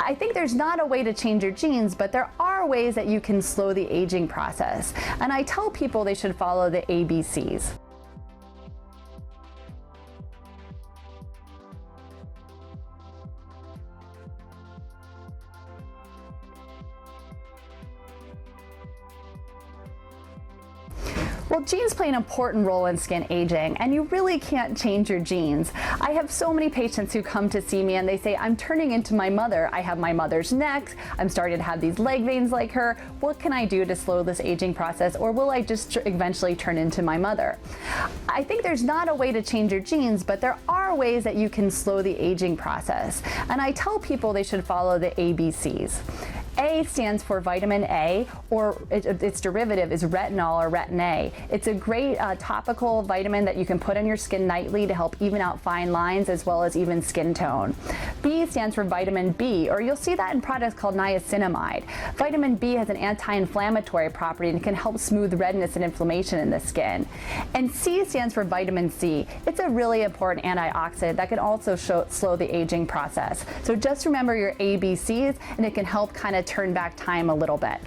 I think there's not a way to change your genes, but there are ways that you can slow the aging process. And I tell people they should follow the ABCs. Well, genes play an important role in skin aging, and you really can't change your genes. I have so many patients who come to see me and they say, I'm turning into my mother. I have my mother's neck. I'm starting to have these leg veins like her. What can I do to slow this aging process, or will I just eventually turn into my mother? I think there's not a way to change your genes, but there are ways that you can slow the aging process. And I tell people they should follow the ABCs. A stands for vitamin A, or its derivative is retinol or retin A. It's a great topical vitamin that you can put on your skin nightly to help even out fine lines as well as even skin tone. B stands for vitamin B, or you'll see that in products called niacinamide. Vitamin B has an anti-inflammatory property and can help smooth redness and inflammation in the skin. And C stands for vitamin C. It's a really important antioxidant that can also slow the aging process. So just remember your ABCs, and it can help kind of turn back time a little bit.